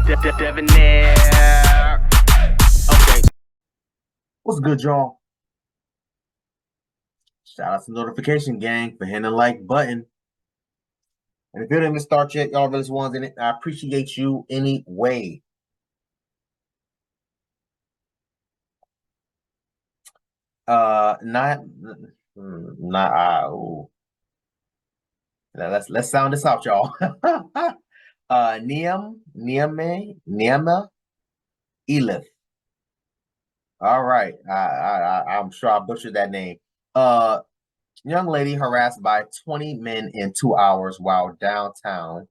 Debonair. Okay. What's good, y'all? Shout out to Notification Gang for hitting the like button. And if you didn't start yet, y'all really ones in it. I appreciate you anyway. Not ooh. Now let's sound this out, y'all. Niema Elif. All right. I'm sure I butchered that name. Young lady harassed by 20 men in 2 hours while downtown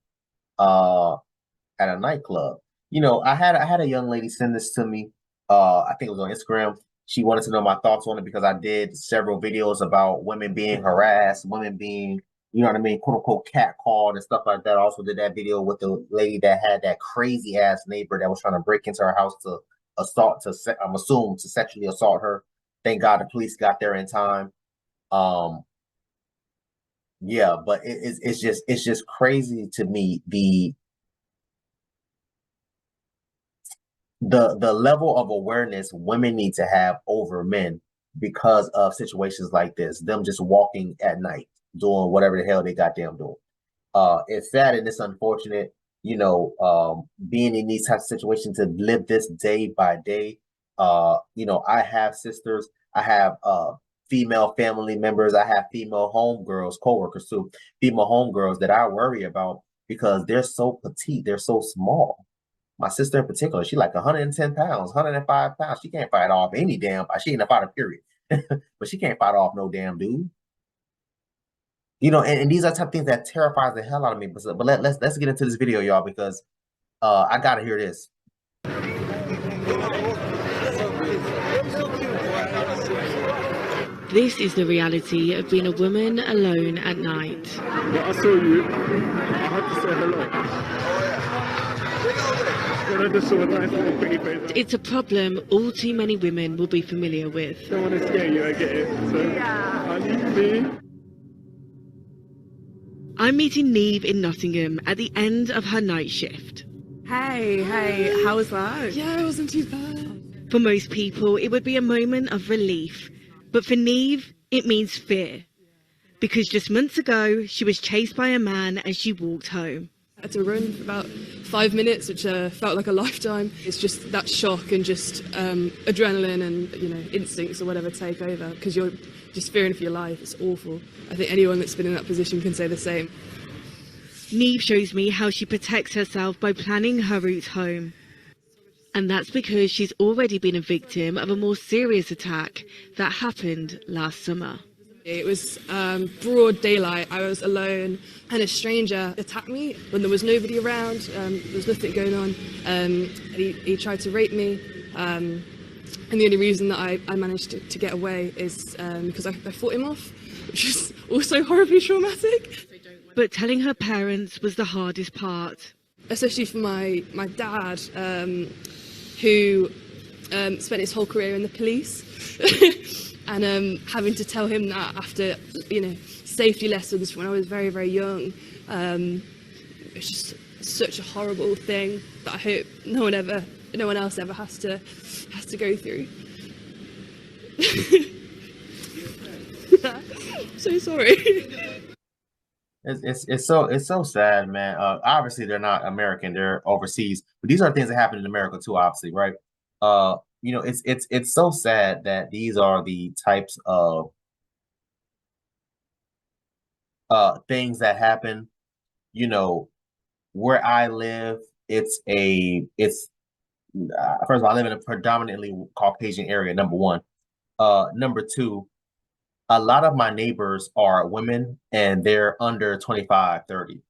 at a nightclub. You know, I had a young lady send this to me. I think it was on Instagram. She wanted to know my thoughts on it because I did several videos about women being harassed, women being, you know what I mean, quote unquote catcalled and stuff like that. I also did that video with the lady that had that crazy ass neighbor that was trying to break into her house to I'm assuming to sexually assault her. Thank God the police got there in time. Yeah, but it's just crazy to me the level of awareness women need to have over men because of situations like this, them just walking at night doing whatever the hell they goddamn doing. It's sad and it's unfortunate, you know, being in these types of situations to live this day by day. You know, I have sisters, I have female family members, I have female homegirls, co-workers too, female homegirls that I worry about because they're so petite, they're so small. My sister in particular, she like 110 pounds, 105 pounds. She can't fight off any damn. She ain't a fighter, period. But she can't fight off no damn dude. You know, and these are the type of things that terrifies the hell out of me. But let's get into this video, y'all, because I gotta hear this. This is the reality of being a woman alone at night. I saw you. I had to say hello. It's a problem all too many women will be familiar with. I don't want to scare you, I get it. So, I need me. I'm meeting Neve in Nottingham at the end of her night shift. Hey, how was that? Yeah, it wasn't too bad. For most people, it would be a moment of relief. But for Neve, it means fear. Because just months ago, she was chased by a man as she walked home. I had to run for about 5 minutes, which felt like a lifetime. It's just that shock and just adrenaline and, you know, instincts or whatever take over because you're just fearing for your life. It's awful. I think anyone that's been in that position can say the same. Neve shows me how she protects herself by planning her route home. And that's because she's already been a victim of a more serious attack that happened last summer. It was broad daylight. I was alone and a stranger attacked me when there was nobody around. There was nothing going on. He tried to rape me. And the only reason that I managed to get away is because I fought him off, which is also horribly traumatic. But telling her parents was the hardest part. Especially for my dad, who spent his whole career in the police. And having to tell him that after, you know, safety lessons when I was very, very young, it's just such a horrible thing that I hope no one else ever has to go through. So sorry. It's so sad, man. Obviously they're not American; they're overseas. But these are things that happen in America too, obviously, right? You know, it's so sad that these are the types of things that happen. You know, where I live, it's first of all, I live in a predominantly Caucasian area, number one. Number two, a lot of my neighbors are women and they're under 25, 30.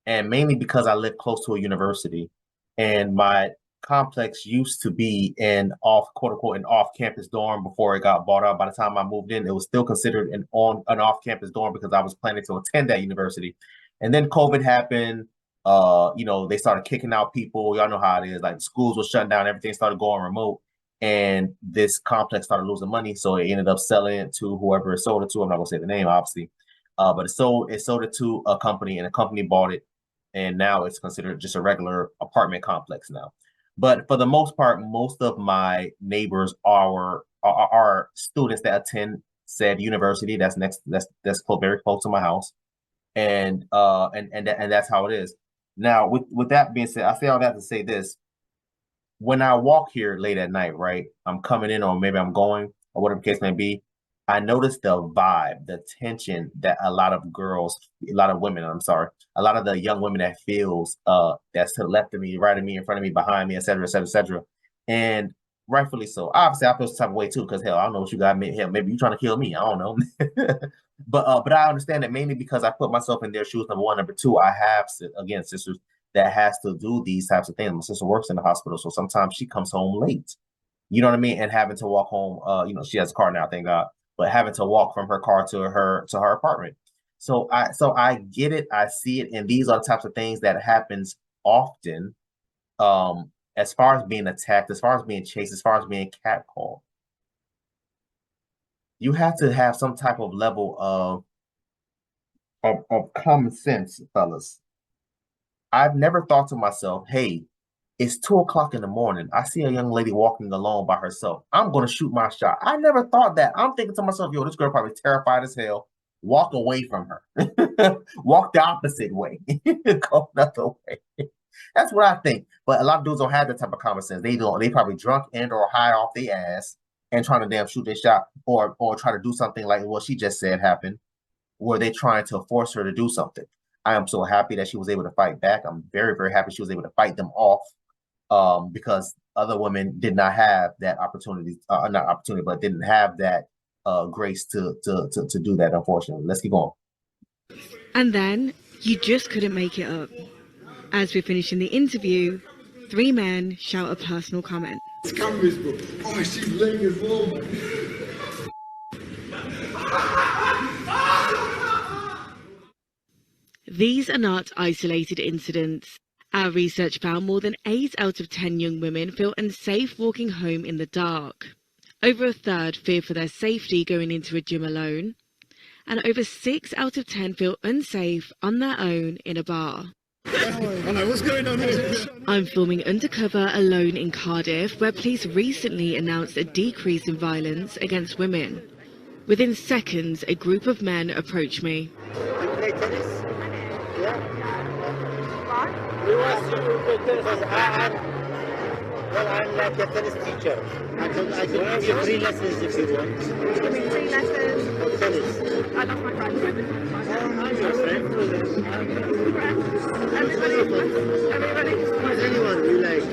And mainly because I live close to a university and my complex used to be an quote unquote an off-campus dorm before it got bought out. By the time I moved in, it was still considered an off-campus dorm because I was planning to attend that university. And then COVID happened. You know, they started kicking out people. Y'all know how it is. Like schools were shutting down, everything started going remote, and this complex started losing money. So it ended up selling it to whoever it sold it to. I'm not gonna say the name, obviously. But it sold it to a company, and a company bought it. and now it's considered just a regular apartment complex now. But for the most part, most of my neighbors are students that attend said university that's very close to my house, and that's how it is. Now, with that being said, I say all that to say this: when I walk here late at night, right, I'm coming in, or maybe I'm going, or whatever the case may be, I notice the vibe, the tension that a lot of women, a lot of the young women that feels that's to the left of me, right of me, in front of me, behind me, et cetera, et cetera, et cetera. And rightfully so. Obviously, I feel some type of way too, because hell, I don't know what you got. Hell, maybe you trying to kill me. I don't know. But I understand that mainly because I put myself in their shoes. Number one, number two, I have again sisters that has to do these types of things. My sister works in the hospital, so sometimes she comes home late. You know what I mean? And having to walk home. She has a car now, thank God. But having to walk from her car to her apartment. So I get it, I see it, and these are the types of things that happens often. As far as being attacked, as far as being chased, as far as being catcalled, you have to have some type of level of common sense, fellas. I've never thought to myself, hey, it's 2 o'clock in the morning. I see a young lady walking alone by herself. I'm going to shoot my shot. I never thought that. I'm thinking to myself, yo, this girl probably terrified as hell. Walk away from her. Walk the opposite way. Go another way. That's what I think. But a lot of dudes don't have that type of common sense. They don't. They probably drunk and or high off their ass and trying to damn shoot their shot or try to do something like what she just said happened, where they trying to force her to do something. I am so happy that she was able to fight back. I'm very, very happy she was able to fight them off. Because other women did not have that opportunity, not opportunity, but didn't have that grace to do that, unfortunately. Let's keep going. And then you just couldn't make it up. As we're finishing the interview, 3 men shout a personal comment. Cameras, bro. Oh, she's laying as well, man. These are not isolated incidents. Our research found more than 8 out of 10 young women feel unsafe walking home in the dark. Over a third fear for their safety going into a gym alone. And over 6 out of 10 feel unsafe on their own in a bar. What's going on here? I'm filming undercover alone in Cardiff, where police recently announced a decrease in violence against women. Within seconds, a group of men approached me. I'm like a tennis teacher. I can give you free lessons if you want. Give me 3 lessons. For tennis. I love my friends. I'm your friend. Everybody. Anyone you like.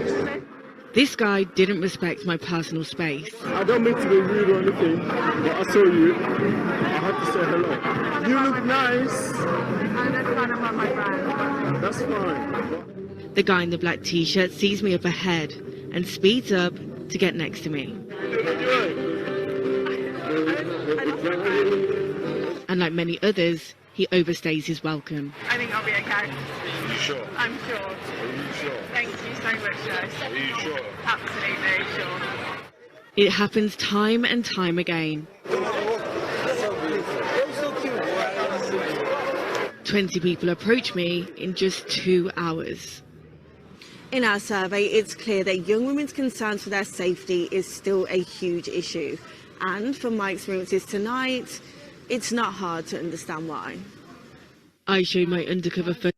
This guy didn't respect my personal space. I don't mean to be rude or anything, but I saw you. I had to say hello. You look nice. I'm just trying to run my brand. That's fine. The guy in the black t-shirt sees me up ahead and speeds up to get next to me. And like many others, he overstays his welcome. I think I'll be okay. Are you sure? I'm sure. Are you sure? Thank you so much, Joe. Are you sure? Absolutely sure. It happens time and time again. 20 people approach me in just 2 hours. In our survey, it's clear that young women's concerns for their safety is still a huge issue. And from my experiences tonight, it's not hard to understand why. I showed my undercover footage.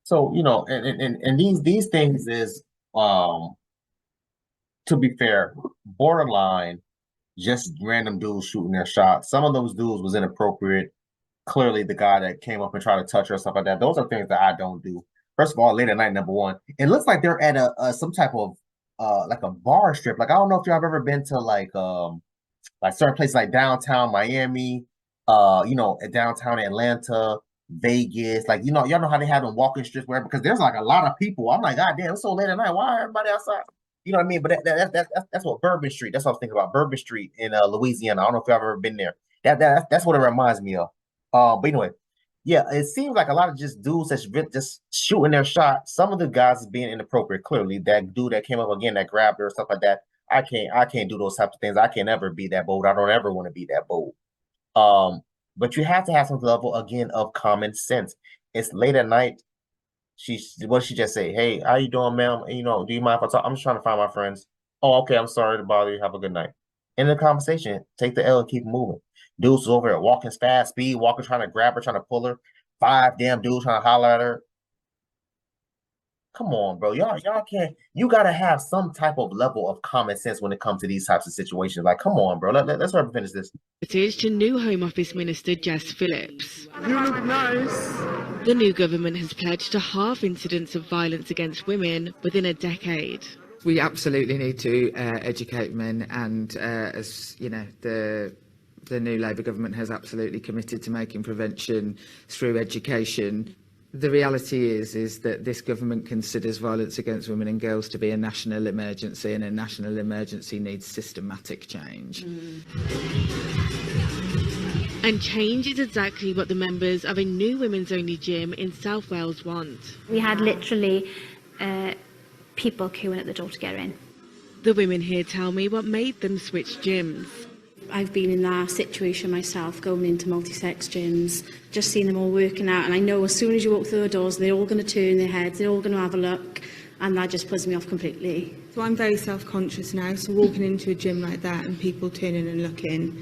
So, and these things is, to be fair, borderline, just random dudes shooting their shots. Some of those dudes was inappropriate. Clearly, the guy that came up and tried to touch her, stuff like that. Those are things that I don't do. First of all, late at night, number one, it looks like they're at some type of like a bar strip. Like, I don't know if y'all have ever been to like certain places like downtown Miami, downtown Atlanta, Vegas. Like, y'all know how they have them walking strips wherever, because there's like a lot of people. I'm like, God damn, it's so late at night. Why everybody outside? You know what I mean? But that's what Bourbon Street. That's what I was thinking about. Bourbon Street in Louisiana. I don't know if y'all have ever been there. That's what it reminds me of. But anyway. Yeah, it seems like a lot of just dudes that's just shooting their shot. Some of the guys is being inappropriate. Clearly, that dude that came up again, that grabbed her, stuff like that. I can't do those types of things. I can't ever be that bold. I don't ever want to be that bold. But you have to have some level again of common sense. It's late at night. What did she just say? Hey, how you doing, ma'am? You know, do you mind if I talk? I'm just trying to find my friends. Oh, okay. I'm sorry to bother you. Have a good night. End the conversation. Take the L and keep moving. Dudes over there walking fast, speed walking, trying to grab her, trying to pull her. 5 damn dudes trying to holler at her. Come on, bro. Y'all can't. You gotta have some type of level of common sense when it comes to these types of situations. Like, come on, bro. Let's hurry up and finish this. Footage to new Home Office Minister Jess Phillips. You look nice. The new government has pledged to halve incidents of violence against women within a decade. We absolutely need to educate men, and as you know, the new Labour government has absolutely committed to making prevention through education. The reality is that this government considers violence against women and girls to be a national emergency, and a national emergency needs systematic change. And change is exactly what the members of a new women's-only gym in South Wales want. We had literally people queuing at the door to get in. The women here tell me what made them switch gyms. I've been in that situation myself, going into multi-sex gyms, just seeing them all working out, and I know as soon as you walk through the doors, they're all going to turn their heads, they're all going to have a look, and that just puts me off completely. So I'm very self-conscious now, so walking into a gym like that and people turning and looking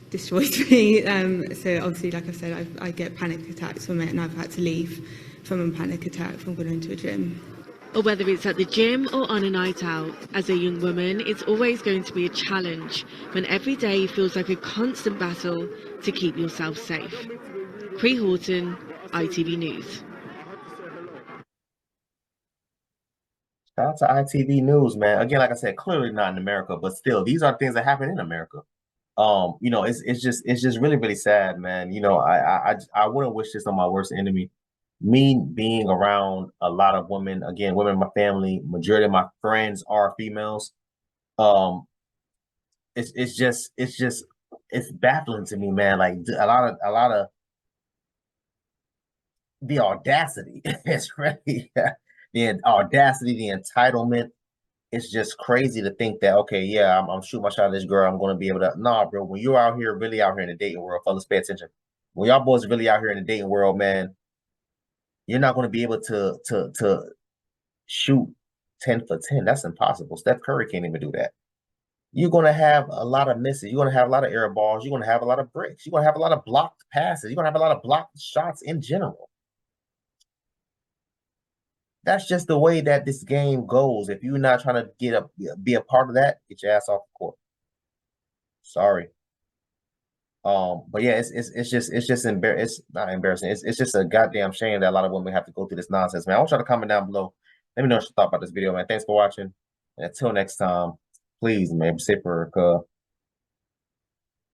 destroys me. So obviously, like I said, I get panic attacks from it, and I've had to leave from a panic attack from going into a gym. Or whether it's at the gym or on a night out, as a young woman, it's always going to be a challenge when every day feels like a constant battle to keep yourself safe. Cree Horton, ITV News. Shout out to ITV News, man. Again, like I said, clearly not in America, but still, these are things that happen in America. You know, it's just really, really sad, man. You know, I wouldn't wish this on my worst enemy. Me being around a lot of women, again, women in my family, majority of my friends are females. It's baffling to me, man. Like a lot of the audacity. It's really the audacity, the entitlement. It's just crazy to think that, okay, yeah, I'm shooting my shot at this girl. I'm going to be able to. Nah, bro. When you're out here, really out here in the dating world, fellas, pay attention. When y'all boys are really out here in the dating world, man, you're not going to be able to shoot 10 for 10. That's impossible. Steph Curry can't even do that. You're going to have a lot of misses. You're going to have a lot of air balls. You're going to have a lot of bricks. You're going to have a lot of blocked passes. You're going to have a lot of blocked shots in general. That's just the way that this game goes. If you're not trying to be a part of that, get your ass off the court. Sorry. But yeah, it's just embarrassing. It's not embarrassing. It's just a goddamn shame that a lot of women have to go through this nonsense, man. I want y'all to comment down below. Let me know what you thought about this video, man. Thanks for watching. And until next time, please, man, be safe for